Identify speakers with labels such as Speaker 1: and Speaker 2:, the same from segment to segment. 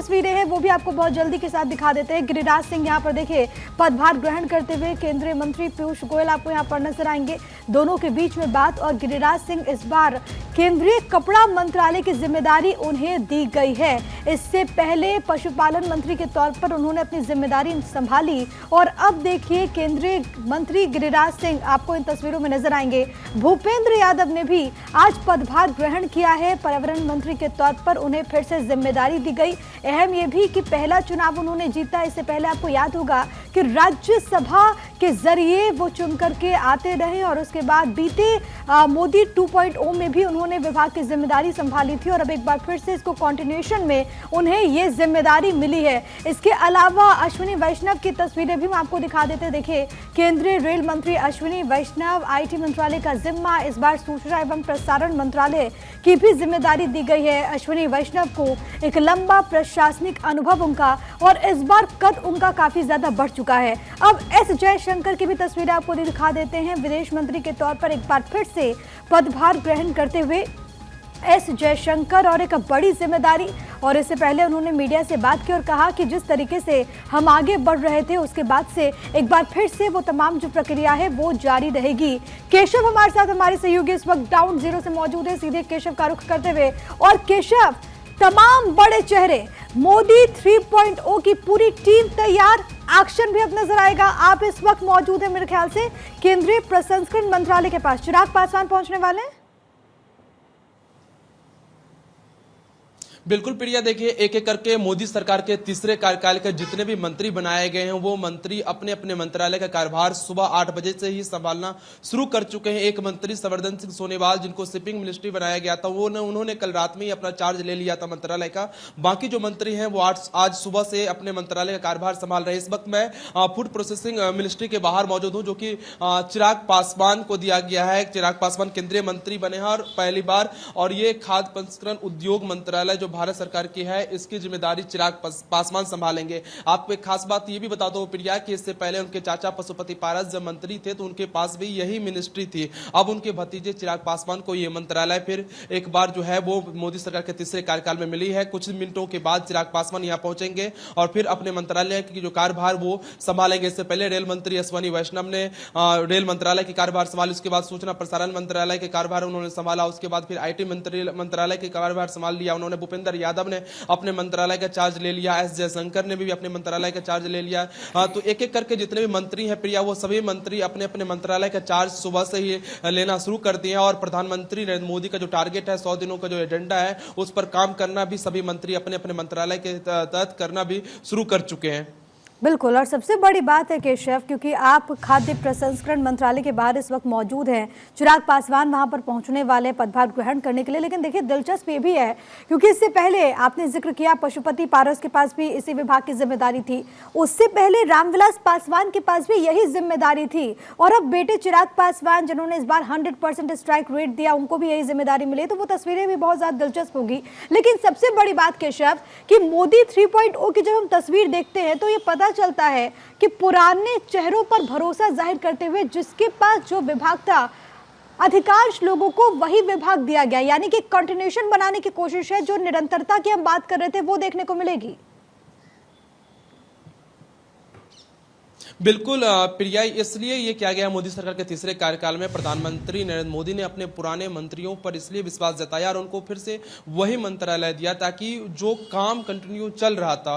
Speaker 1: तस्वीरें हैं वो भी आपको बहुत जल्दी के साथ दिखा देते हैं। गिरिराज सिंह यहाँ पर देखिए पदभार ग्रहण करते हुए केंद्रीय मंत्री पीयूष गोयल आपको यहाँ पर नजर आएंगे। दोनों के बीच में बात, और गिरिराज सिंह इस बार केंद्रीय कपड़ा मंत्रालय की जिम्मेदारी उन्हें दी गई है। इससे पहले पशुपालन मंत्री के तौर पर उन्होंने अपनी जिम्मेदारी संभाली और अब देखिए केंद्रीय मंत्री गिरिराज सिंह आपको इन तस्वीरों में नजर आएंगे। भूपेंद्र यादव ने भी आज पदभार ग्रहण किया है। पर्यावरण मंत्री के तौर पर उन्हें फिर से जिम्मेदारी दी गई। अहम यह भी कि पहला चुनाव उन्होंने जीता। इससे पहले आपको याद होगा कि राज्यसभा के जरिए वो चुन करके आते रहे और उसके बाद बीते मोदी 2.0 में भी उन्होंने विभाग की जिम्मेदारी संभाली थी और अब एक बार फिर से इसको कंटिन्यूएशन में उन्हें ये जिम्मेदारी मिली है। इसके अलावा अश्विनी वैष्णव की तस्वीरें भी हम आपको दिखा देते। देखिए केंद्रीय रेल मंत्री अश्विनी वैष्णव, आईटी मंत्रालय का जिम्मा, इस बार सूचना एवं प्रसारण मंत्रालय की भी जिम्मेदारी दी गई है। अश्विनी वैष्णव को एक लंबा प्रशासनिक अनुभव उनका, और इस बार कद उनका काफी ज्यादा बढ़ चुका है। अब एस जयशंकर की भी तस्वीरें आपको दिखा देते हैं। विदेश मंत्री के तौर पर एक बार फिर से पदभार ग्रहण करते हुए एस जयशंकर, और एक बड़ी जिम्मेदारी। और इससे पहले उन्होंने मीडिया से बात की और कहा कि जिस तरीके से हम आगे बढ़ रहे थे उसके बाद से एक बार फिर से वो तमाम जो प्रक्रिया है वो जारी रहेगी। केशव हमारे साथ, हमारे सहयोगी इस वक्त ग्राउंड जीरो से मौजूद है। सीधे केशव का रुख करते हुए, और केशव, तमाम बड़े चेहरे, मोदी 3.0 की पूरी टीम तैयार, एक्शन भी अब नजर आएगा। आप इस वक्त मौजूद है मेरे ख्याल से केंद्रीय प्रसंस्करण मंत्रालय के पास। चिराग पासवान पहुंचने वाले हैं।
Speaker 2: बिल्कुल प्रिया, देखिए एक एक करके मोदी सरकार के तीसरे कार्यकाल के जितने भी मंत्री बनाए गए हैं वो मंत्री अपने अपने मंत्रालय का कार्यभार सुबह 8 बजे से ही संभालना शुरू कर चुके हैं। एक मंत्री संवर्धन सिंह सोनेवाल, जिनको शिपिंग मिनिस्ट्री बनाया गया था, वो उन्होंने कल रात में ही अपना चार्ज ले लिया था मंत्रालय का। बाकी जो मंत्री हैं वो आज सुबह से अपने मंत्रालय का कार्यभार संभाल रहे हैं। इस वक्त मैं फूड प्रोसेसिंग मिनिस्ट्री के बाहर मौजूद हूँ, जो कि चिराग पासवान को दिया गया है। चिराग पासवान केंद्रीय मंत्री बने हैं और पहली बार, और ये खाद्य प्रसंस्करण उद्योग मंत्रालय जो भारत सरकार की है इसकी जिम्मेदारी चिराग पासवान संभालेंगे। आपको एक खास बात ये भी बता दो प्रिया कि इससे पहले उनके चाचा पशुपति पारस जब मंत्री थे तो उनके पास भी यही मिनिस्ट्री थी। अब उनके भतीजे चिराग पासवान को ये मंत्रालय फिर एक बार जो है वो मोदी सरकार के तीसरे कार्यकाल में मिली है। कुछ मिनटों के बाद चिराग पासवान यहाँ पहुंचेंगे और फिर अपने मंत्रालय की जो कार्यभार वो संभालेंगे। इससे पहले रेल मंत्री अश्विनी वैष्णव ने रेल मंत्रालय की कार्यभार संभाली, उसके बाद सूचना प्रसारण मंत्रालय के कार्यभार उन्होंने संभाला, उसके बाद फिर आईटी मंत्रालय के कार्यभार संभाल लिया उन्होंने। भूपेंद्र यादव ने अपने मंत्रालय का चार्ज ले लिया, एस जयशंकर ने भी अपने मंत्रालय का चार्ज ले लिया। तो एक एक करके जितने भी मंत्री हैं प्रिया, वो सभी मंत्री अपने अपने मंत्रालय का चार्ज सुबह से ही लेना शुरू कर दिए हैं। और प्रधानमंत्री नरेंद्र मोदी का जो टारगेट है 100 दिनों का जो एजेंडा है उस पर काम करना भी सभी मंत्री अपने अपने मंत्रालय के तहत करना भी शुरू कर चुके हैं।
Speaker 1: बिल्कुल, और सबसे बड़ी बात है केशव, क्योंकि आप खाद्य प्रसंस्करण मंत्रालय के बाहर इस वक्त मौजूद हैं, चिराग पासवान वहां पर पहुंचने वाले पदभार ग्रहण करने के लिए। लेकिन देखिए दिलचस्प ये भी है क्योंकि इससे पहले आपने जिक्र किया पशुपति पारस के पास भी इसी विभाग की जिम्मेदारी थी, उससे पहले रामविलास पासवान के पास भी यही जिम्मेदारी थी, और अब बेटे चिराग पासवान जिन्होंने इस बार 100% स्ट्राइक रेट दिया उनको भी यही जिम्मेदारी मिली। तो वो तस्वीरें भी बहुत ज्यादा दिलचस्प होगी। लेकिन सबसे बड़ी बात केशव कि मोदी 3.0 की जब हम तस्वीर देखते हैं तो ये पता चलता है कि पुराने चेहरों पर भरोसा जाहिर करते हुए जिसके पास जो विभाग था अधिकांश लोगों को वही विभाग दिया गया, यानी कि कंटिन्यूएशन बनाने की कोशिश है। जो निरंतरता की हम बात कर रहे थे वो देखने को मिलेगी।
Speaker 2: बिल्कुल प्रिया, इसलिए ये किया गया मोदी सरकार के तीसरे कार्यकाल में प्रधानमंत्री नरेंद्र मोदी ने अपने पुराने मंत्रियों पर इसलिए विश्वास जताया और उनको फिर से वही मंत्रालय दिया ताकि जो काम कंटिन्यू चल रहा था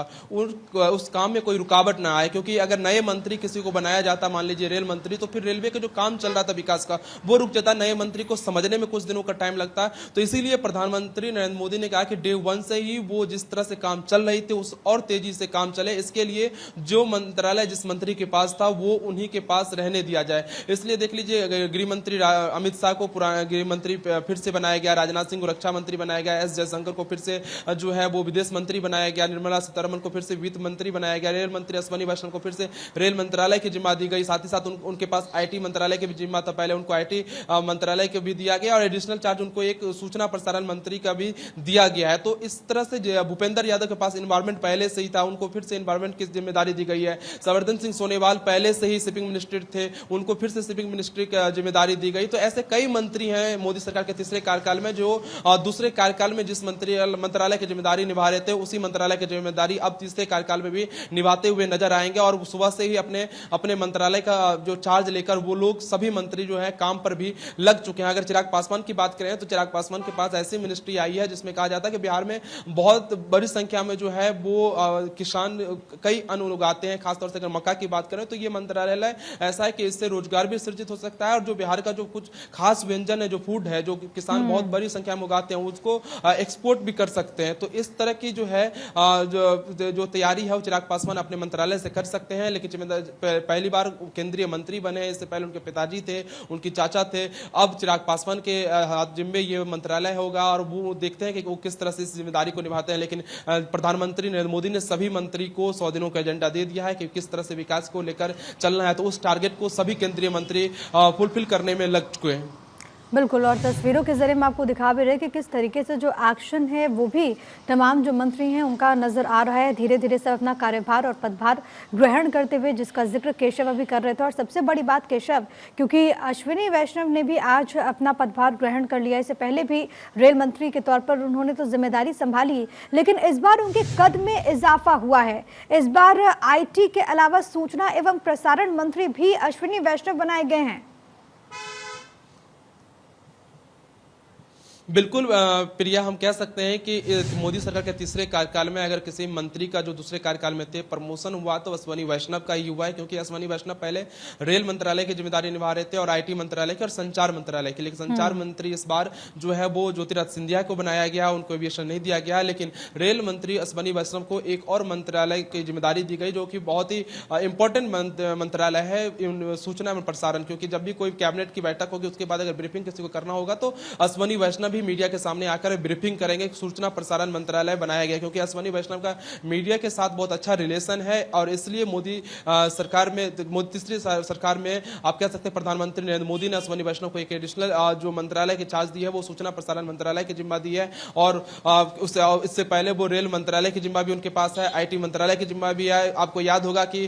Speaker 2: उस काम में कोई रुकावट ना आए। क्योंकि अगर नए मंत्री किसी को बनाया जाता, मान लीजिए रेल मंत्री, तो फिर रेलवे का जो काम चल रहा था विकास का वो रुक जाता, नए मंत्री को समझने में कुछ दिनों का टाइम लगता। तो इसीलिए प्रधानमंत्री नरेंद्र मोदी ने कहा कि डे 1 से ही वो जिस तरह से काम चल रही थी उस और तेजी से काम चले। इसके लिए जो मंत्रालय जिस मंत्री के पास था वो उन्हीं के पास रहने दिया जाए। इसलिए देख लीजिए गृह मंत्री अमित शाह को पुराना गृह मंत्री फिर से बनाया गया, राजनाथ सिंह को रक्षा मंत्री बनाया गया, एस जयशंकर को फिर से जो है वो विदेश मंत्री बनाया गया, निर्मला सीतारमण को फिर से वित्त मंत्री बनाया गया, रेल मंत्री अश्विनी वैष्णव को फिर से रेल मंत्रालय की जिम्मा दी गई। साथ ही साथ उनके पास आईटी मंत्रालय की भी जिम्मा था, पहले उनको आईटी मंत्रालय के भी दिया गया और एडिशनल चार्ज उनको एक सूचना प्रसारण मंत्री का भी दिया गया है। तो इस तरह से भूपेंद्र यादव के पास एनवायरमेंट पहले से ही था, उनको फिर से एनवायरमेंट की जिम्मेदारी दी गई है। संवर्धन सिंह सोनेवाल सोनेवाल पहले से ही शिपिंग मिनिस्टर थे, उनको फिर से शिपिंग मिनिस्ट्री की जिम्मेदारी दी गई। तो ऐसे कई मंत्री हैं मोदी सरकार के तीसरे कार्यकाल में जो दूसरे कार्यकाल में जिस मंत्रालय की जिम्मेदारी निभा रहे थे उसी मंत्रालय की जिम्मेदारी अब तीसरे कार्यकाल में भी निभाते हुए नजर आएंगे। और सुबह से ही अपने मंत्रालय का जो चार्ज लेकर वो लोग सभी मंत्री जो है काम पर भी लग चुके हैं। अगर चिराग पासवान की बात करें तो चिराग पासवान के पास ऐसी मिनिस्ट्री आई है जिसमें कहा जाता है कि बिहार में बहुत बड़ी संख्या में जो है वो किसान कई अन्न उगाते हैं। खासतौर से अगर मक्का की बात करें तो ये मंत्रालय ऐसा है कि इससे रोजगार भी सृजित हो सकता है और जो बिहार का जो कुछ खास व्यंजन है, जो फूड है, जो किसान बहुत बड़ी संख्या में उगाते हैं उसको एक्सपोर्ट भी कर सकते हैं। तो इस तरह की जो है जो तैयारी है वो चिराग पासवान अपने मंत्रालय से कर सकते हैं। लेकिन पहली बार केंद्रीय मंत्री बने, इससे पहले उनके पिताजी थे, उनकी चाचा थे, अब चिराग पासवान के जिम्मे ये मंत्रालय होगा और वो देखते हैं कि वो किस तरह से इस जिम्मेदारी को निभाते हैं। लेकिन प्रधानमंत्री नरेंद्र मोदी ने सभी मंत्री को 100 दिनों का एजेंडा दे दिया है कि किस तरह से विकास को लेकर चलना है। तो उस टारगेट को सभी केंद्रीय मंत्री फुलफिल करने में लग चुके हैं।
Speaker 1: बिल्कुल, और तस्वीरों के जरिए मैं आपको दिखा भी रहे कि किस तरीके से जो एक्शन है वो भी तमाम जो मंत्री हैं उनका नजर आ रहा है। धीरे धीरे सब अपना कार्यभार और पदभार ग्रहण करते हुए, जिसका जिक्र केशव अभी कर रहे थे। और सबसे बड़ी बात केशव, क्योंकि अश्विनी वैष्णव ने भी आज अपना पदभार ग्रहण कर लिया। इससे पहले भी रेल मंत्री के तौर पर उन्होंने तो जिम्मेदारी संभाली, लेकिन इस बार उनके कद में इजाफा हुआ है। इस बार IT के अलावा सूचना एवं प्रसारण मंत्री भी अश्विनी वैष्णव बनाए गए हैं।
Speaker 2: बिल्कुल प्रिया, हम कह सकते हैं कि मोदी सरकार के तीसरे कार्यकाल में अगर किसी मंत्री का जो दूसरे कार्यकाल में थे प्रमोशन हुआ तो अश्विनी वैष्णव का ही हुआ है। क्योंकि अश्विनी वैष्णव पहले रेल मंत्रालय की जिम्मेदारी निभा रहे थे और IT मंत्रालय की और संचार मंत्रालय की। लेकिन संचार मंत्री इस बार जो है वो ज्योतिरादित्य सिंधिया को बनाया गया, उनको एविएशन नहीं दिया गया। लेकिन रेल मंत्री अश्विनी वैष्णव को एक और मंत्रालय की जिम्मेदारी दी गई जो कि बहुत ही इंपॉर्टेंट मंत्रालय है, सूचना एवं प्रसारण। क्योंकि जब भी कोई कैबिनेट की बैठक होगी उसके बाद अगर ब्रीफिंग किसी को करना होगा तो अश्विनी वैष्णव मीडिया के सामने आकर ब्रीफिंग करेंगे। सूचना प्रसारण मंत्रालय बनाया गया क्योंकि अश्विनी वैष्णव का मीडिया के साथ बहुत अच्छा रिलेशन है और इसलिए मोदी सरकार में, तीसरी सरकार में आप कह सकते हैं प्रधानमंत्री नरेंद्र मोदी ने अश्विनी वैष्णव को एक एडिशनल जो मंत्रालय की चार्ज दी है वो सूचना प्रसारण मंत्रालय की जिम्मा दी है। और इससे पहले वो रेल मंत्रालय की जिम्मा भी उनके पास है, IT मंत्रालय की जिम्मा भी है। आपको याद होगा कि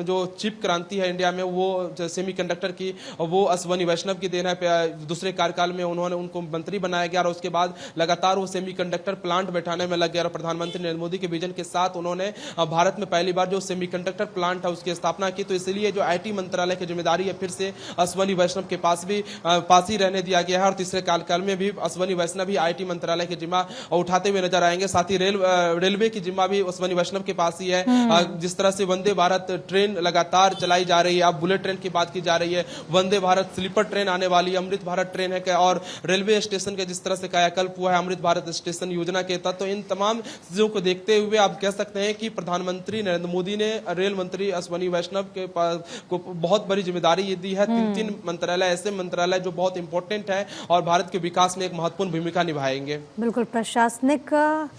Speaker 2: जो चिप क्रांति है इंडिया में वो सेमीकंडक्टर की, वो अश्विनी वैष्णव की देन है। दूसरे कार्यकाल में उन्होंने उनको मंत्री बनाया गया और उसके बाद लगातार वो सेमीकंडक्टर प्लांट बैठाने में लग गया। और प्रधानमंत्री नरेंद्र मोदी के विजन के साथ उन्होंने भारत में पहली बार जो सेमीकंडक्टर प्लांट है उसकी स्थापना की। तो इसलिए जो IT मंत्रालय की जिम्मेदारी है फिर से अश्विनी वैष्णव के पास ही रहने दिया गया है और तीसरे कार्यकाल में भी अश्विनी वैष्णव ही IT मंत्रालय की जिम्मा उठाते हुए नजर आएंगे। साथ ही रेलवे की जिम्मा भी अश्विनी वैष्णव के पास ही है। जिस तरह से वंदे भारत ट्रेन लगातार चलाई जा रही है, अब बुलेट ट्रेन की बात की जा रही है, वंदे भारत स्लीपर ट्रेन आने वाली है, अमृत भारत ट्रेन है और रेलवे स्टेशन के जिस तरह से कायाकल्प हुआ है अमृत भारत स्टेशन योजना के तहत। तो इन तमाम चीजों को देखते हुए आप कह सकते हैं कि प्रधानमंत्री नरेंद्र मोदी ने रेल मंत्री अश्विनी वैष्णव के को बहुत बड़ी जिम्मेदारी दी है। तीन मंत्रालय ऐसे मंत्रालय जो बहुत इंपॉर्टेंट है और भारत के विकास में एक महत्वपूर्ण भूमिका निभाएंगे।
Speaker 1: बिल्कुल, प्रशासनिक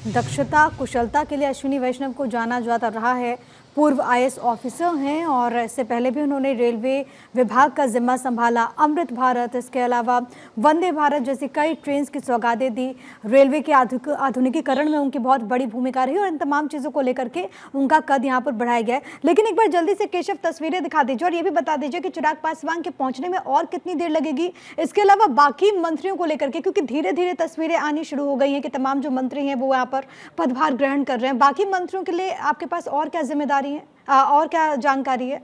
Speaker 1: दक्षता कुशलता के लिए अश्विनी वैष्णव को जाना जाता रहा है। पूर्व IAS ऑफिसर हैं और इससे पहले भी उन्होंने रेलवे विभाग का जिम्मा संभाला, अमृत भारत, इसके अलावा वंदे भारत जैसी कई ट्रेन की सौगातें दी। रेलवे के आधुनिकीकरण में उनकी बहुत बड़ी भूमिका रही और इन तमाम चीज़ों को लेकर के उनका कद यहाँ पर बढ़ाया गया है। लेकिन एक बार जल्दी से केशव तस्वीरें दिखा दीजिए और ये भी बता दीजिए कि चिराग पासवान के पहुँचने में और कितनी देर लगेगी, इसके अलावा बाकी मंत्रियों को लेकर के, क्योंकि धीरे धीरे तस्वीरें आनी शुरू हो गई हैं कि तमाम जो मंत्री हैं वो यहाँ पर पदभार ग्रहण कर रहे हैं। बाकी मंत्रियों के लिए आपके पास और क्या जिम्मेदारी है और क्या जानकारी है?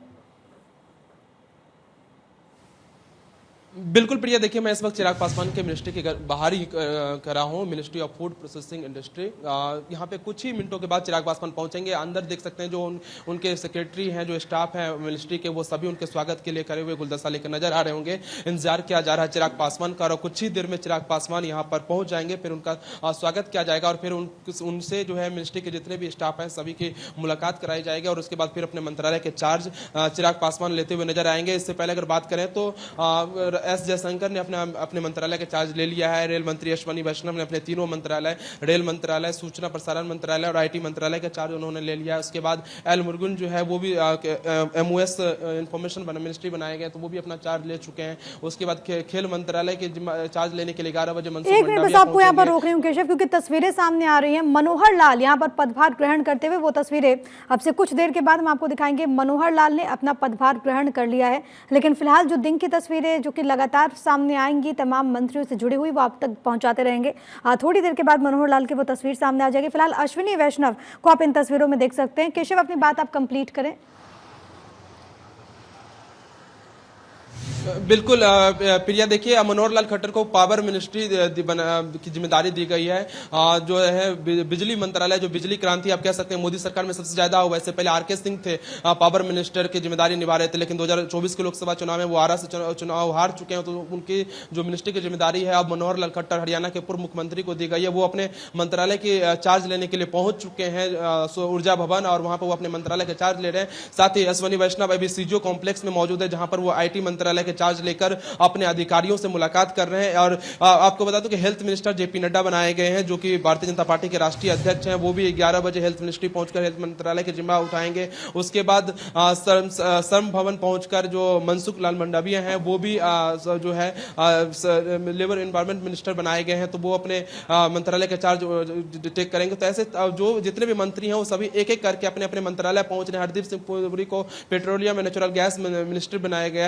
Speaker 2: बिल्कुल प्रिया, देखिए मैं इस वक्त चिराग पासवान के मिनिस्ट्री के बाहर ही कर रहा हूँ, ministry of food processing industry. यहाँ पे कुछ ही मिनटों के बाद चिराग पासवान पहुंचेंगे। अंदर देख सकते हैं जो उनके सेक्रेटरी हैं, जो स्टाफ है मिनिस्ट्री के, वो सभी उनके स्वागत के लिए करे हुए गुलदस्ता लेकर नजर आ रहे होंगे। इंतजार किया जा रहा है चिराग पासवान का और कुछ ही देर में चिराग पासवान यहाँ पर पहुंच जाएंगे। फिर उनका स्वागत किया जाएगा और फिर उनसे जो है मिनिस्ट्री के जितने भी स्टाफ हैं सभी की मुलाकात कराई जाएगी और उसके बाद फिर अपने मंत्रालय के चार्ज चिराग पासवान लेते हुए नजर आएंगे। इससे पहले अगर बात करें तो एस जयशंकर ने अपने मंत्रालय का चार्ज ले लिया है। रेल मंत्री अश्विनी वैष्णव ने अपने तीनों मंत्रालय, रेल मंत्रालय, सूचना प्रसारण मंत्रालय और IT मंत्रालय का चार्ज उन्होंने ले लिया है। उसके बाद एल मुरुगन जो है वो भी MOS इंफॉर्मेशन मिनिस्ट्री बनाए गए तो वो भी अपना चार्ज ले चुके हैं। उसके बाद खेल मंत्रालय के चार्ज लेने के लिए 11 बजे मनसुख
Speaker 1: एक मिनट बस आपको यहाँ पर रोक रही हूँ केशव, क्योंकि तस्वीरें सामने आ रही हैं। मनोहर लाल यहाँ पर पदभार ग्रहण करते हुए, वो तस्वीरें अब से कुछ देर के बाद हम आपको दिखाएंगे। मनोहर लाल ने अपना पदभार ग्रहण कर लिया है, लेकिन फिलहाल जो दिन की तस्वीरें जो कि लगातार सामने आएंगी तमाम मंत्रियों से जुड़ी हुई, वो आप तक पहुंचाते रहेंगे। थोड़ी देर के बाद मनोहर लाल की वो तस्वीर सामने आ जाएगी। फिलहाल अश्विनी वैष्णव को आप इन तस्वीरों में देख सकते हैं। केशव, अपनी बात आप कंप्लीट करें।
Speaker 2: बिल्कुल प्रिया, देखिए मनोहर लाल खट्टर को पावर मिनिस्ट्री की जिम्मेदारी दी गई है। जो है बिजली मंत्रालय, जो बिजली क्रांति आप कह सकते हैं मोदी सरकार में सबसे ज्यादा हुआ। इससे पहले RK सिंह थे पावर मिनिस्टर की जिम्मेदारी निभा रहे थे, लेकिन 2024 के लोकसभा चुनाव में वो आरा से चुनाव हार चुके हैं, तो उनकी जो मिनिस्ट्री की जिम्मेदारी है अब मनोहर लाल खट्टर हरियाणा के पूर्व मुख्यमंत्री को दी गई है। वो अपने मंत्रालय के चार्ज लेने के लिए पहुंच चुके हैं ऊर्जा भवन, और वहां पर वो अपने मंत्रालय के चार्ज ले रहे हैं। साथ ही अश्विनी वैष्णव अभी CGO कॉम्प्लेक्स में मौजूद है, जहां पर वो IT मंत्रालय चार्ज लेकर अपने अधिकारियों से मुलाकात कर रहे हैं। और आपको बता दूं कि हेल्थ मिनिस्टर JP नड्डा बनाए गए हैं, जो कि भारतीय जनता पार्टी के राष्ट्रीय अध्यक्ष हैं। वो भी 11 बजे हेल्थ मिनिस्ट्री पहुंचकर हेल्थ मंत्रालय के जिम्मा उठाएंगे। उसके बाद श्रम भवन पहुंचकर जो मनसुख लाल मंडाविया हैं वो भी जो है लेबर एनवायरमेंट मिनिस्टर बनाए गए हैं, तो वो अपने मंत्रालय का चार्ज टेक करेंगे। तो ऐसे जो जितने भी मंत्री हैं वो सभी एक एक करके अपने अपने मंत्रालय पहुंच रहे हैं। हरदीप सिंह पुरी को petroleum and natural gas minister बनाया गया।